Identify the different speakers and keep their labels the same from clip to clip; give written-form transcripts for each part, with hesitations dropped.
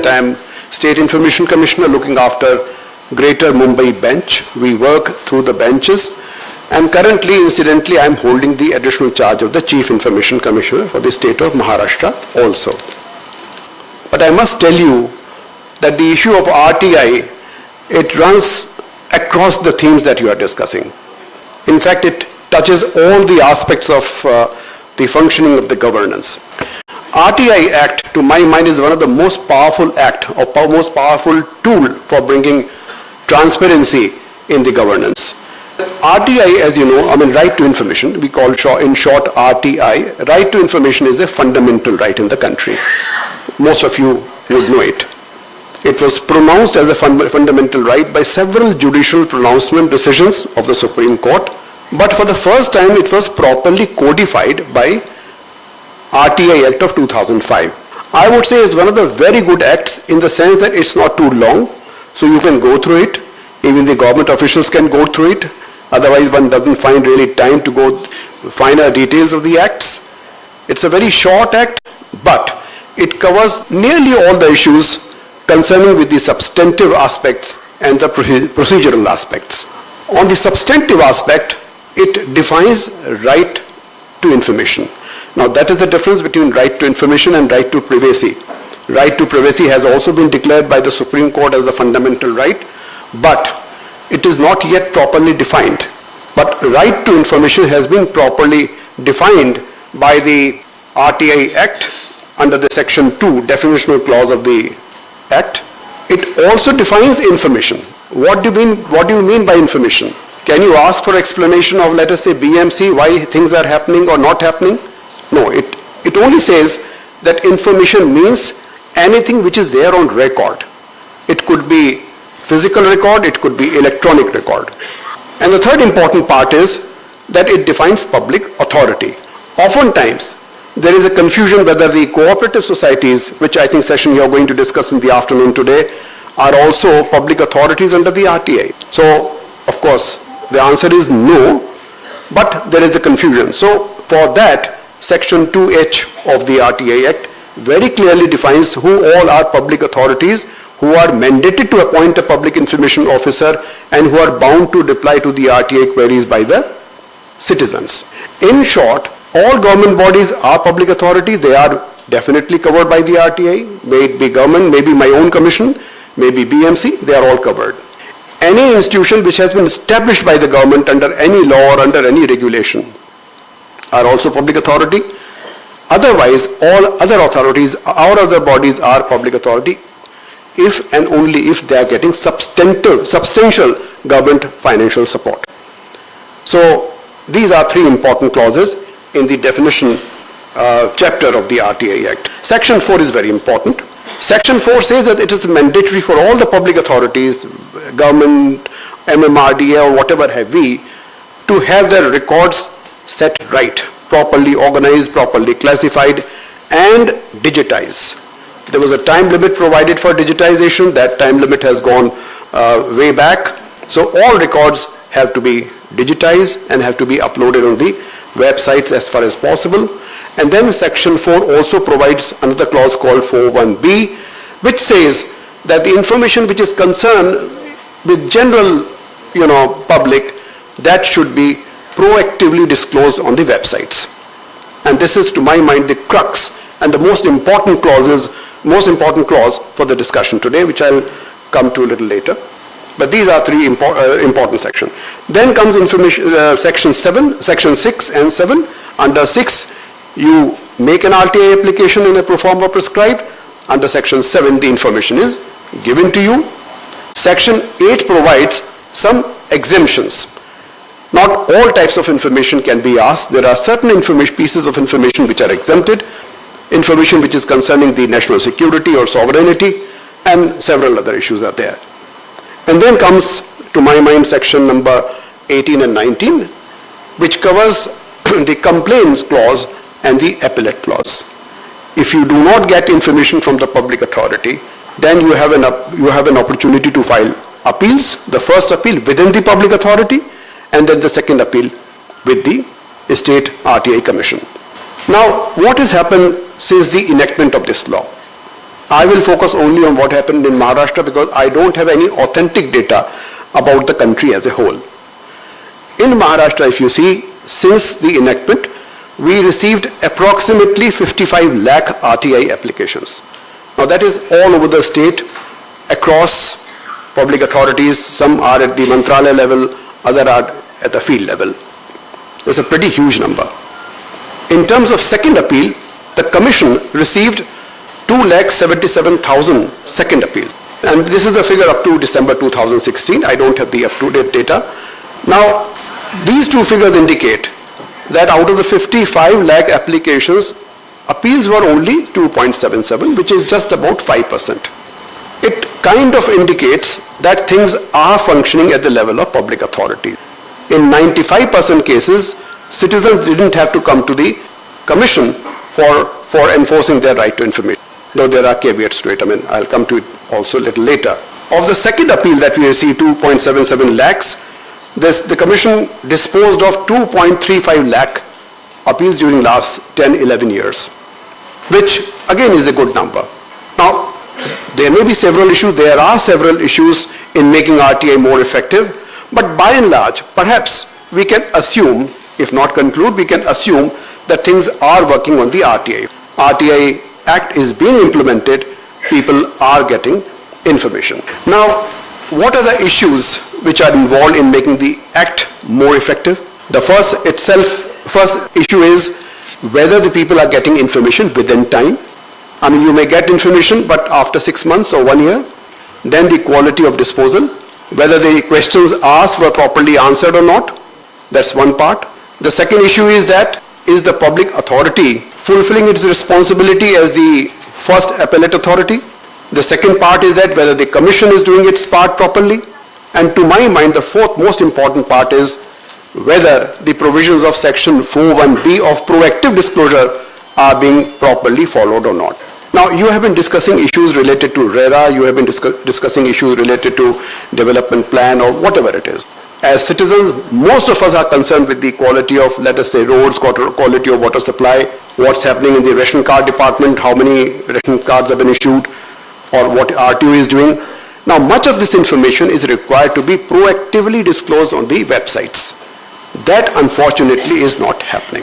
Speaker 1: that I am State Information Commissioner looking after Greater Mumbai bench. We work through the benches, and currently, incidentally, I am holding the additional charge of the Chief Information Commissioner for the state of Maharashtra also. But I must tell you that the issue of RTI, it runs across the themes that you are discussing. In fact, it touches all the aspects of the functioning of the governance. RTI Act, to my mind, is one of the most powerful act or most powerful tool for bringing transparency in the governance. RTI, as you know, right to information, we call in short RTI. Right to information is a fundamental right in the country. Most of you would know it. It was pronounced as a fundamental right by several judicial pronouncement decisions of the Supreme Court, but for the first time it was properly codified by RTI Act of 2005. I would say it's one of the very good acts in the sense that it's not too long, so you can go through it. Even the government officials can go through it. Otherwise, one doesn't find really time to go finer details of the acts. It's a very short act, but it covers nearly all the issues concerning with the substantive aspects and the procedural aspects. On the substantive aspect, it defines right to information. Now, that is the difference between right to information and right to privacy. Right to privacy has also been declared by the Supreme Court as the fundamental right, but it is not yet properly defined. But right to information has been properly defined by the RTI Act under the Section 2 definitional clause of the Act. It also defines information. What do you mean by information? Can you ask for explanation of, let us say, BMC, why things are happening or not happening? No, it only says that information means anything which is there on record. It could be physical record, it could be electronic record. And the third important part is that it defines public authority. Oftentimes, there is a confusion whether the cooperative societies, which I think session you are going to discuss in the afternoon today, are also public authorities under the RTI. So, of course, the answer is no, but there is a confusion. So, for that, Section 2H of the RTI Act very clearly defines who all are public authorities, who are mandated to appoint a public information officer, and who are bound to reply to the RTI queries by the citizens. In short, all government bodies are public authority. They are definitely covered by the RTI. May it be government, maybe my own commission, maybe BMC, they are all covered. Any institution which has been established by the government under any law or under any regulation are also public authority. Otherwise, all other authorities, our other bodies are public authority if and only if they are getting substantial government financial support. So, these are three important clauses in the definition chapter of the RTI Act. Section 4 is very important. Section 4 says that it is mandatory for all the public authorities, government, MMRDA or whatever have we, to have their records set right, properly organized, properly classified and digitized. There was a time limit provided for digitization. That time limit has gone way back. So all records have to be digitized and have to be uploaded on the websites as far as possible. And then Section 4 also provides another clause called 4.1b, which says that the information which is concerned with general, public, that should be proactively disclosed on the websites. And this is, to my mind, the crux and the most important clause for the discussion today, which I'll come to a little later. But these are three important sections. Then comes information, Section 6 and 7. Under 6, you make an RTI application in a pro forma prescribed. Under Section 7, the information is given to you. Section 8 provides some exemptions. Not all types of information can be asked. There are certain pieces of information which are exempted, information which is concerning the national security or sovereignty, and several other issues are there. And then comes, to my mind, section number 18 and 19, which covers the complaints clause and the appellate clause. If you do not get information from the public authority, then you have an opportunity to file appeals. The first appeal within the public authority, and then the second appeal with the State RTI Commission. Now, what has happened since the enactment of this law? I will focus only on what happened in Maharashtra because I don't have any authentic data about the country as a whole. In Maharashtra, if you see, since the enactment, we received approximately 55 lakh RTI applications. Now that is all over the state, across public authorities. Some are at the Mantralaya level, other are at the field level. It's a pretty huge number. In terms of second appeal, the Commission received 2,77,000 second appeals. And this is the figure up to December 2016. I don't have the up-to-date data. Now, these two figures indicate that out of the 55 lakh applications, appeals were only 2.77, which is just about 5%. It kind of indicates that things are functioning at the level of public authority. In 95% cases, citizens didn't have to come to the Commission for enforcing their right to information. Though there are caveats to it. I mean, I'll come to it also a little later. Of the second appeal that we received, 2.77 lakhs, the Commission disposed of 2.35 lakh appeals during last 10-11 years, which again is a good number. Now, there may be several issues. There are several issues in making RTI more effective, but by and large, perhaps we can assume, if not conclude, we can assume that things are working on the RTI. RTI Act is being implemented, people are getting information. Now, what are the issues which are involved in making the Act more effective? The first issue is whether the people are getting information within time. I mean, you may get information, but after 6 months or 1 year. Then the quality of disposal, whether the questions asked were properly answered or not. That's one part. The second issue is that, is the public authority fulfilling its responsibility as the first appellate authority? The second part is that whether the Commission is doing its part properly. And to my mind, the fourth most important part is whether the provisions of Section 4(1)(b) of proactive disclosure are being properly followed or not. Now, you have been discussing issues related to RERA, you have been discussing issues related to development plan or whatever it is. As citizens, most of us are concerned with the quality of, let us say, roads, quality of water supply, what's happening in the ration card department, how many ration cards have been issued, or what RTO is doing. Now, much of this information is required to be proactively disclosed on the websites. That, unfortunately, is not happening.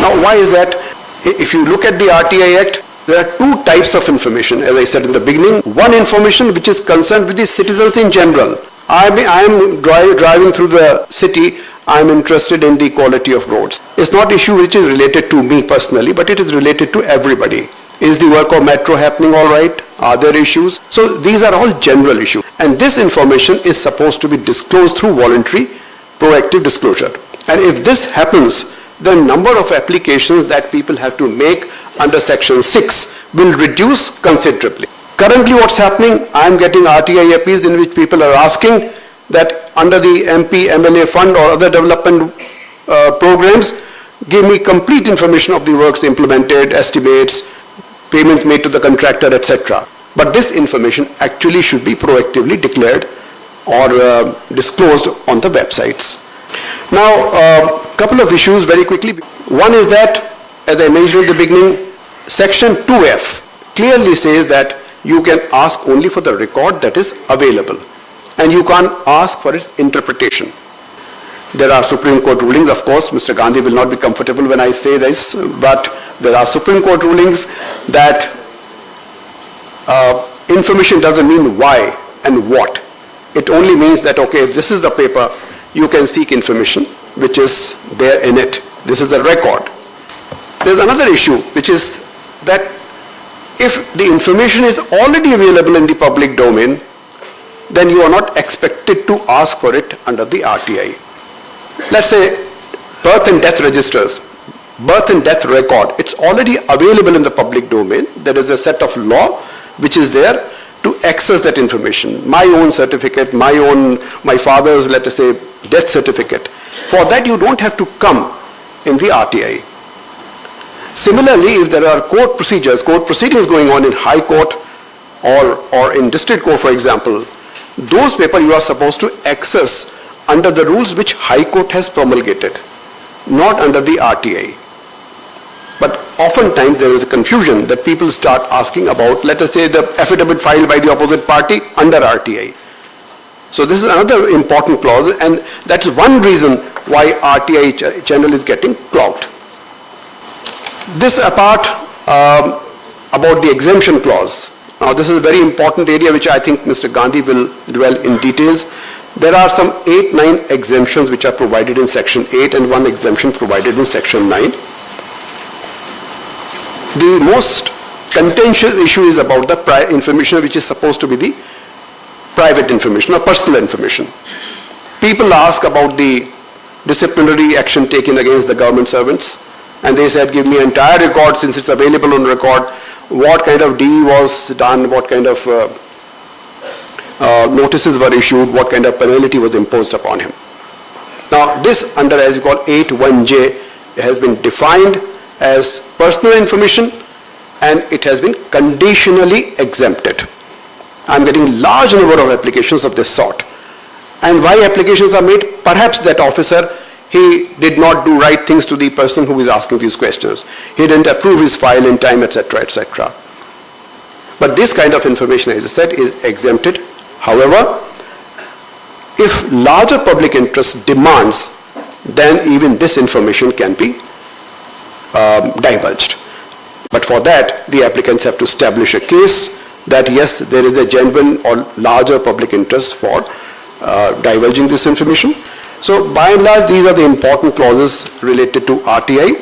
Speaker 1: Now, why is that? If you look at the RTI Act, there are two types of information, as I said in the beginning. One, information which is concerned with the citizens in general. I am driving through the city, I am interested in the quality of roads. It's not an issue which is related to me personally, but it is related to everybody. Is the work of metro happening all right? Are there issues? So these are all general issues. And this information is supposed to be disclosed through voluntary proactive disclosure. And if this happens, the number of applications that people have to make under Section 6 will reduce considerably. Currently what's happening, I am getting RTI appeals in which people are asking that under the MP, MLA fund or other development programs, give me complete information of the works implemented, estimates, payments made to the contractor, etc. But this information actually should be proactively declared or disclosed on the websites. Now, a couple of issues very quickly. One is that, as I mentioned at the beginning, Section 2F clearly says that you can ask only for the record that is available, and you can't ask for its interpretation. There are Supreme Court rulings, of course. Mr. Gandhi will not be comfortable when I say this, but there are Supreme Court rulings that information doesn't mean why and what. It only means that, okay, if this is the paper, you can seek information which is there in it. This is a record. There's another issue, which is that if the information is already available in the public domain, then you are not expected to ask for it under the RTI. Let's say birth and death registers, birth and death record, it's already available in the public domain. There is a set of law which is there to access that information. My own certificate, my father's, let us say, death certificate. For that you don't have to come in the RTI. Similarly, if there are court proceedings going on in High Court or in District Court, for example, those papers you are supposed to access under the rules which High Court has promulgated, not under the RTI. But oftentimes there is a confusion that people start asking about, let us say, the affidavit filed by the opposite party under RTI. So this is another important clause, and that's one reason why RTI channel is getting clogged. This apart about the exemption clause. Now this is a very important area which I think Mr. Gandhi will dwell in details. There are some 8-9 exemptions which are provided in section 8 and one exemption provided in section 9. The most contentious issue is about the information which is supposed to be the private information or personal information. People ask about the disciplinary action taken against the government servants, and they said, give me entire record since it's available on record, what kind of DE was done, what kind of notices were issued, what kind of penalty was imposed upon him. Now this under, as you call, 8(1)(j) has been defined as personal information, and it has been conditionally exempted. I'm getting large number of applications of this sort. And why applications are made? Perhaps that officer, he did not do right things to the person who is asking these questions. He didn't approve his file in time, etc., etc. But this kind of information, as I said, is exempted. However, if larger public interest demands, then even this information can be divulged. But for that, the applicants have to establish a case that yes, there is a genuine or larger public interest for divulging this information. So by and large, these are the important clauses related to RTI.